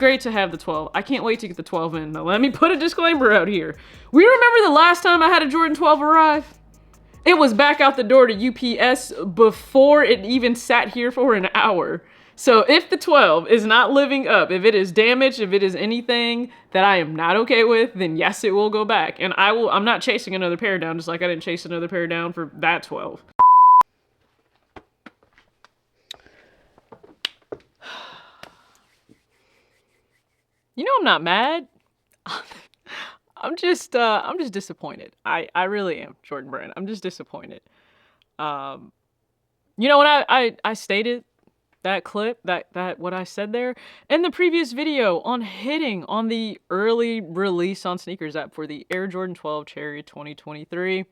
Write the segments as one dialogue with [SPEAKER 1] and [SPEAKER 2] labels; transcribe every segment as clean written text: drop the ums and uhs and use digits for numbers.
[SPEAKER 1] Great to have the 12. I can't wait to get the 12 in. Now, let me put a disclaimer out here. We remember the last time I had a Jordan 12 arrive? It was back out the door to UPS before it even sat here for an hour. So if the 12 is not living up, if it is damaged, if it is anything that I am not okay with, then yes, it will go back. And I'm not chasing another pair down, just like I didn't chase another pair down for that 12. You know I'm not mad. I'm just disappointed. I really am, Jordan Brand. I'm just disappointed. You know, when I stated that clip, that what I said there in the previous video on hitting on the early release on sneakers app for the Air Jordan 12 Cherry 2023,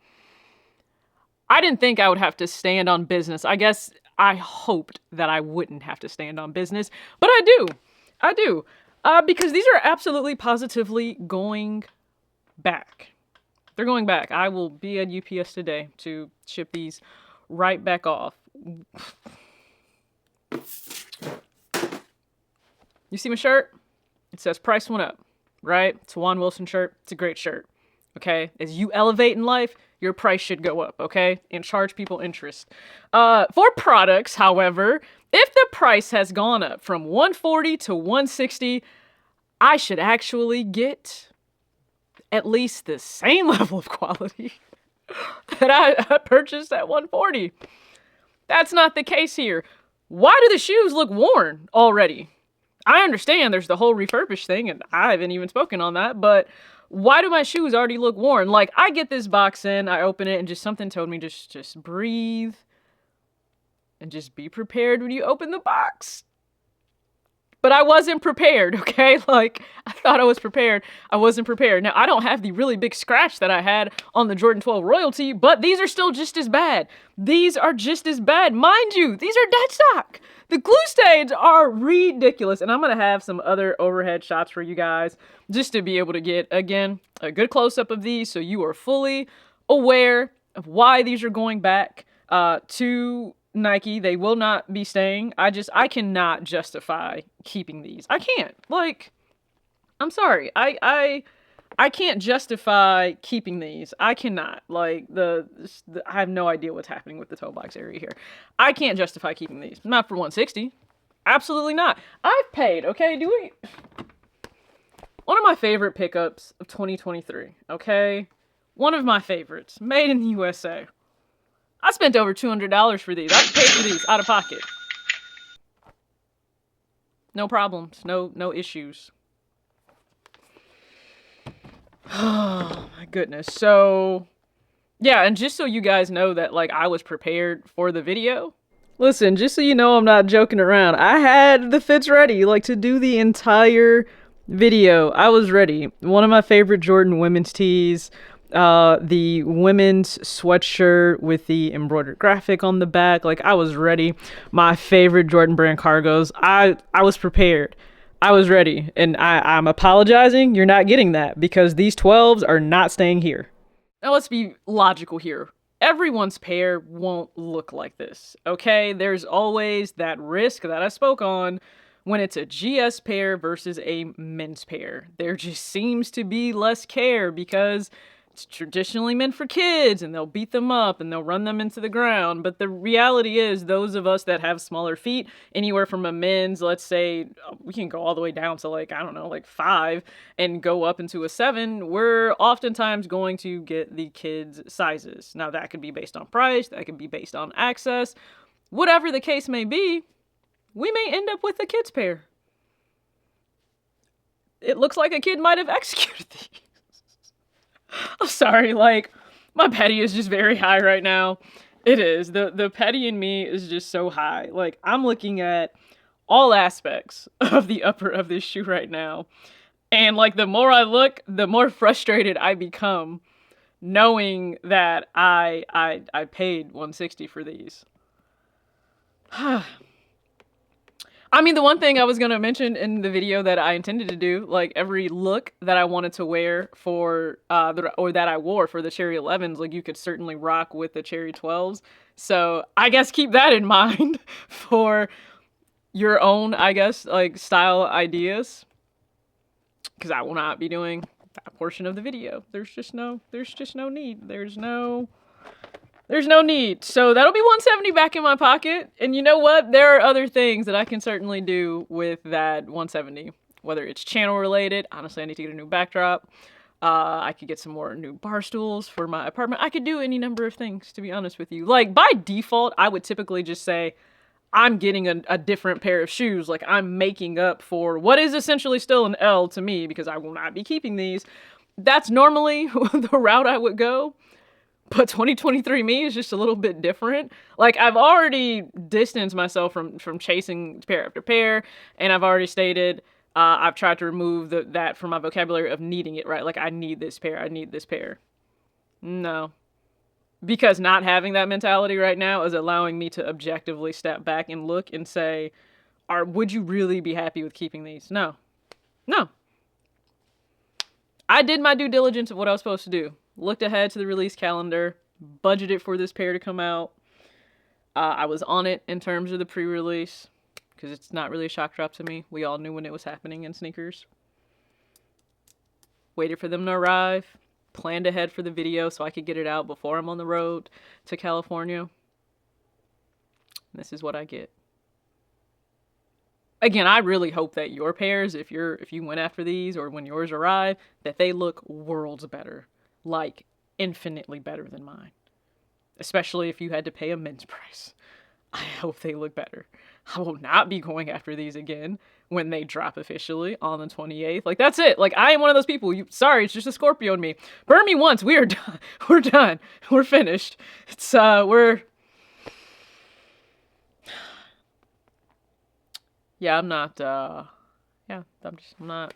[SPEAKER 1] I didn't think I would have to stand on business. I guess I hoped that I wouldn't have to stand on business, but I do. Because these are absolutely positively going back. They're going back. I will be at UPS today to ship these right back off. You see my shirt? It says price went up, right? It's a Juan Wilson shirt. It's a great shirt. Okay? As you elevate in life, your price should go up, okay? And charge people interest. For products, however, if the price has gone up from $140 to $160, I should actually get at least the same level of quality that I purchased at $140. That's not the case here. Why do the shoes look worn already? I understand there's the whole refurbished thing, and I haven't even spoken on that, but why do my shoes already look worn? Like, I get this box in, I open it, and just something told me just breathe and just be prepared when you open the box. But I wasn't prepared, okay? Like, I thought I was prepared. I wasn't prepared. Now, I don't have the really big scratch that I had on the Jordan 12 Royalty, but these are still just as bad. These are just as bad. Mind you, these are dead stock. The glue stains are ridiculous. And I'm going to have some other overhead shots for you guys just to be able to get, again, a good close-up of these so you are fully aware of why these are going back to Nike. They will not be staying. I cannot justify keeping these. I can't. Like, I'm sorry. I can't justify keeping these. I cannot. Like, I have no idea what's happening with the toe box area here. I can't justify keeping these. Not for $160. Absolutely not. I've paid, okay? One of my favorite pickups of 2023, okay? One of my favorites. Made in the USA. I spent over $200 for these. I paid for these out of pocket. No problems. No issues. Oh, my goodness. So, yeah, and just so you guys know that, like, I was prepared for the video. Listen, just so you know I'm not joking around. I had the fits ready, like, to do the entire video. I was ready. One of my favorite Jordan women's tees. The women's sweatshirt with the embroidered graphic on the back. Like, I was ready. My favorite Jordan Brand cargos. I was prepared. I was ready. And I'm apologizing. You're not getting that because these 12s are not staying here. Now let's be logical here. Everyone's pair won't look like this, okay? There's always that risk that I spoke on when it's a GS pair versus a men's pair. There just seems to be less care because it's traditionally meant for kids and they'll beat them up and they'll run them into the ground. But the reality is those of us that have smaller feet, anywhere from a men's, let's say we can go all the way down to like, I don't know, like 5 and go up into a 7, we're oftentimes going to get the kids' sizes. Now that could be based on price, that could be based on access, whatever the case may be, we may end up with a kids pair. It looks like a kid might have executed these. I'm sorry, like, my petty is just very high right now. It is. The petty in me is just so high. Like, I'm looking at all aspects of the upper of this shoe right now. And, like, the more I look, the more frustrated I become knowing that I paid $160 for these. I mean, the one thing I was going to mention in the video that I intended to do, like every look that I wanted to wear for, or that I wore for the Cherry 11s, like you could certainly rock with the Cherry 12s. So I guess keep that in mind for your own, I guess, like style ideas. because I will not be doing that portion of the video. There's just no need. There's no need. So that'll be 170 back in my pocket. And you know what? There are other things that I can certainly do with that 170. Whether it's channel related, honestly, I need to get a new backdrop. I could get some more new bar stools for my apartment. I could do any number of things, to be honest with you. Like, by default, I would typically just say, I'm getting a different pair of shoes. Like, I'm making up for what is essentially still an L to me, because I will not be keeping these. That's normally the route I would go. But 2023 me is just a little bit different. Like, I've already distanced myself from chasing pair after pair, and I've already stated, I've tried to remove that from my vocabulary of needing it, right? Like, I need this pair, I need this pair. No. Because not having that mentality right now is allowing me to objectively step back and look and say, would you really be happy with keeping these? No. No. I did my due diligence of what I was supposed to do. Looked ahead to the release calendar, budgeted for this pair to come out. I was on it in terms of the pre-release, because it's not really a shock drop to me. We all knew when it was happening in sneakers. Waited for them to arrive. Planned ahead for the video so I could get it out before I'm on the road to California. This is what I get. Again, I really hope that your pairs, if you went after these or when yours arrive, that they look worlds better. Like, infinitely better than mine. Especially if you had to pay a men's price. I hope they look better. I will not be going after these again when they drop officially on the 28th. Like, that's it. Like, I am one of those people. Sorry, it's just a Scorpio in me. Burn me once. We are done. We're done. We're finished. It's, yeah, I'm not, I'm not.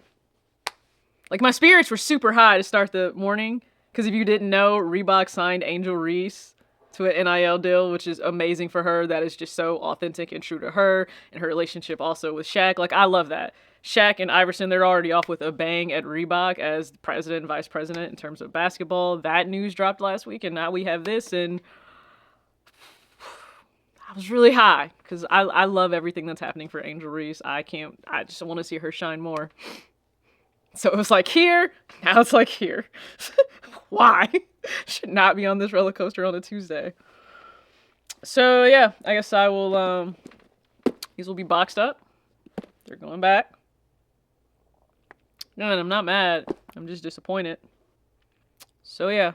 [SPEAKER 1] Like, my spirits were super high to start the morning. Because if you didn't know, Reebok signed Angel Reese to an NIL deal, which is amazing for her. That is just so authentic and true to her, and her relationship also with Shaq. Like, I love that. Shaq and Iverson, they're already off with a bang at Reebok as president and vice president in terms of basketball. That news dropped last week, and now we have this, and I was really high, because I love everything that's happening for Angel Reese. I just want to see her shine more. So it was like here, now it's like here. Why? Should not be on this roller coaster on a Tuesday. So yeah, I guess I will, these will be boxed up. They're going back. No, and I'm not mad. I'm just disappointed. So yeah,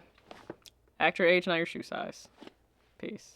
[SPEAKER 1] act your age, not your shoe size. Peace.